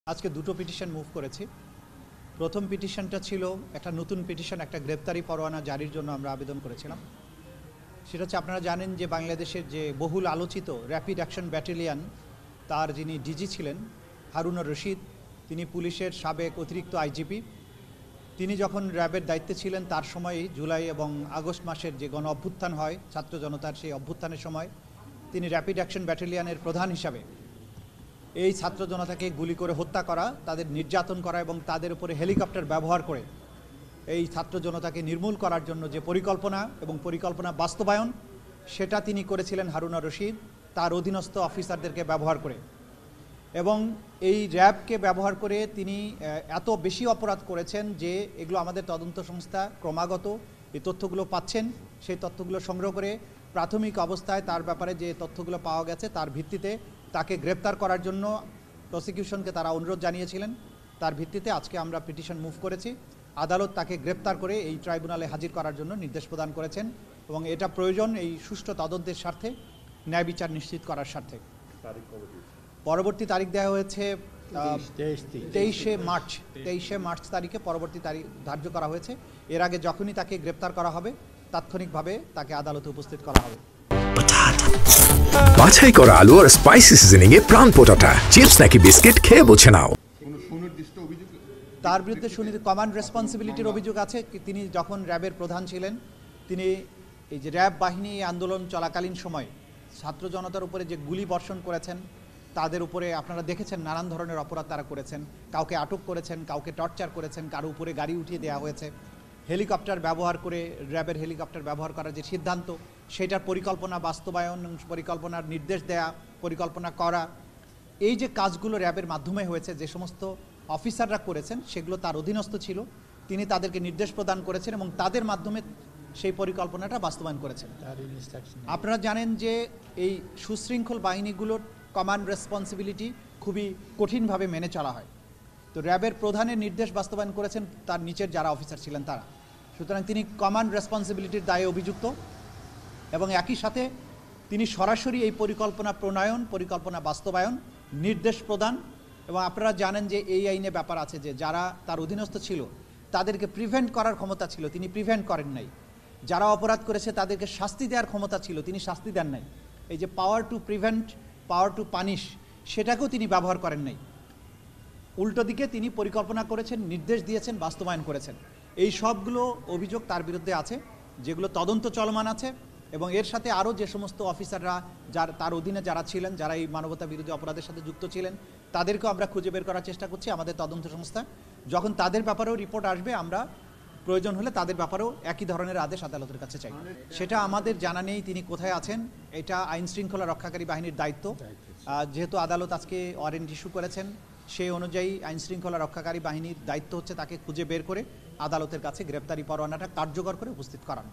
আজকে দুটো petition move করেছি। প্রথম পিটিশনটা ছিল একটা নতুন পিটিশন, একটা গ্রেপ্তারি পরোয়ানা জারির জন্য আমরা আবেদন করেছিলাম। সেটা হচ্ছে, আপনারা জানেন যে বাংলাদেশের যে বহুল আলোচিত র্যাপিড অ্যাকশন ব্যাটালিয়ন, তার যিনি ডিজি ছিলেন হারুনুর রশিদ, তিনি পুলিশের সাবেক অতিরিক্ত আইজিপি। তিনি যখন র্যাবের দায়িত্বে ছিলেন তার সময়ই জুলাই এবং আগস্ট মাসের যে গণ অভ্যুত্থান হয় ছাত্র জনতার, সেই অভ্যুত্থানের সময় তিনি র্যাপিড অ্যাকশন ব্যাটালিয়নের প্রধান হিসাবে এই ছাত্র জনতাকে গুলি করে হত্যা করা, তাদের নির্যাতন করা এবং তাদের উপরে হেলিকপ্টার ব্যবহার করে এই ছাত্র জনতাকে নির্মূল করার জন্য যে পরিকল্পনা এবং পরিকল্পনা বাস্তবায়ন, সেটা তিনি করেছিলেন হারুনুর রশিদ তার অধীনস্থ অফিসারদেরকে ব্যবহার করে। এবং এই র্যাবকে ব্যবহার করে তিনি এত বেশি অপরাধ করেছেন যে এগুলো আমাদের তদন্ত সংস্থা ক্রমাগত এই তথ্যগুলো পাচ্ছেন। সেই তথ্যগুলো সংগ্রহ করে প্রাথমিক অবস্থায় তার ব্যাপারে যে তথ্যগুলো পাওয়া গেছে তার ভিত্তিতে তাকে গ্রেপ্তার করার জন্য প্রসিকিউশনকে তারা অনুরোধ জানিয়েছিলেন। তার ভিত্তিতে আজকে আমরা পিটিশন মুভ করেছি। আদালত তাকে গ্রেপ্তার করে এই ট্রাইব্যুনালে হাজির করার জন্য নির্দেশ প্রদান করেছেন এবং এটা প্রয়োজন এই সুষ্ঠু তদন্তের স্বার্থে, ন্যায় বিচার নিশ্চিত করার স্বার্থে। পরবর্তী তারিখ দেওয়া হয়েছে 23শে মার্চ তারিখে পরবর্তী তারিখ ধার্য করা হয়েছে। এর আগে যখনই তাকে গ্রেপ্তার করা হবে তাৎক্ষণিকভাবে তাকে আদালতে উপস্থিত করা হবে। বাছাই করা আলু আর স্পাইসি সিজনিং এ প্রাণ পোটাটা চিপস নাকি বিস্কিট খেয়ে বুঝে নাও। তার বিরুদ্ধে কমান্ড রেসপন্সিবিলিটির অভিযোগ আছে। তিনি যখন র্যাবের প্রধান ছিলেন, তিনি এই যে র্যাব বাহিনী আন্দোলন চলাকালীন সময় ছাত্র জনতার উপরে যে গুলি বর্ষণ করেছেন, তাদের উপরে আপনারা দেখেছেন নানান ধরনের অপরাধ তারা করেছেন। কাউকে আটক করেছেন, কাউকে টর্চার করেছেন, কারো উপরে গাড়ি উঠিয়ে দেওয়া হয়েছে। হেলিকপ্টার ব্যবহার করে, র্যাবের হেলিকপ্টার ব্যবহার করার যে সিদ্ধান্ত, সেটার পরিকল্পনা বাস্তবায়ন, পরিকল্পনার নির্দেশ দেয়া, পরিকল্পনা করা, এই যে কাজগুলো র্যাবের মাধ্যমে হয়েছে, যে সমস্ত অফিসাররা করেছেন সেগুলো তার অধীনস্থ ছিল। তিনি তাদেরকে নির্দেশ প্রদান করেছেন এবং তাদের মাধ্যমে সেই পরিকল্পনাটা বাস্তবায়ন করেছেন। আপনারা জানেন যে এই সুশৃঙ্খল বাহিনীগুলোর কমান্ড রেসপন্সিবিলিটি খুবই কঠিনভাবে মেনে চলা হয়। তো র্যাবের প্রধানের নির্দেশ বাস্তবায়ন করেছেন তার নিচের যারা অফিসার ছিলেন তারা। সুতরাং তিনি কমান্ড রেসপন্সিবিলিটির দায়ে অভিযুক্ত এবং একই সাথে তিনি সরাসরি এই পরিকল্পনা প্রণয়ন, পরিকল্পনা বাস্তবায়ন, নির্দেশ প্রদান। এবং আপনারা জানেন যে এই আইনে ব্যাপার আছে যে যারা তার অধীনস্থ ছিল তাদেরকে প্রিভেন্ট করার ক্ষমতা ছিল, তিনি প্রিভেন্ট করেন নাই। যারা অপরাধ করেছে তাদেরকে শাস্তি দেওয়ার ক্ষমতা ছিল, তিনি শাস্তি দেন নাই। এই যে পাওয়ার to prevent, power two punish, সেটাকেও তিনি ব্যবহার করেন নাই। উল্টো দিকে তিনি পরিকল্পনা করেছেন, নির্দেশ দিয়েছেন, বাস্তবায়ন করেছেন। এই সবগুলো অভিযোগ তার বিরুদ্ধে আছে, যেগুলো তদন্ত চলমান আছে। এবং এর সাথে আরও যে সমস্ত অফিসাররা তার অধীনে যারা ছিলেন, যারা এই মানবতা বিরোধী অপরাধের সাথে যুক্ত ছিলেন, তাদেরকেও আমরা খুঁজে বের করার চেষ্টা করছি আমাদের তদন্ত সংস্থা। যখন তাদের ব্যাপারেও রিপোর্ট আসবে, আমরা প্রয়োজন হলে তাদের ব্যাপারেও একই ধরনের আদেশ আদালতের কাছে চাই। সেটা আমাদের জানা নেই তিনি কোথায় আছেন। এটা আইন শৃঙ্খলা রক্ষাকারী বাহিনীর দায়িত্ব। যেহেতু আদালত আজকে ওয়ারেন্ট ইস্যু করেছেন, সেই অনুযায়ী আইন শৃঙ্খলা রক্ষাকারী বাহিনীর দায়িত্ব হচ্ছে তাকে খুঁজে বের করে আদালতের কাছে গ্রেপ্তারি পরোয়ানাটা কার্যকর করে উপস্থিত করানো।